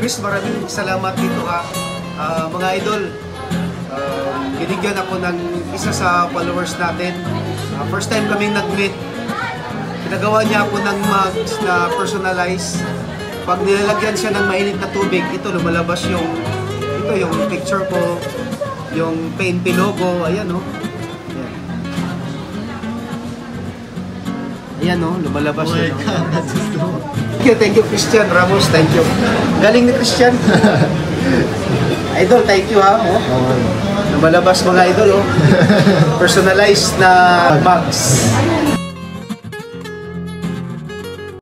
Chris, maraming salamat dito ha. Mga idol, binigyan ako ng isa sa followers natin. First time kaming nag-meet. Pinagawa niya ako ng mugs na personalized. Pag nilalagyan siya ng mainit na tubig, ito lumalabas yung picture ko, yung PNP logo, ayan oh. Ayan oh, lumalabas yun. Thank you Christian Ramos, thank you. Galing ni Christian. Idol, thank you ha. Oh. Lumalabas mga idol oh. Personalized na mugs.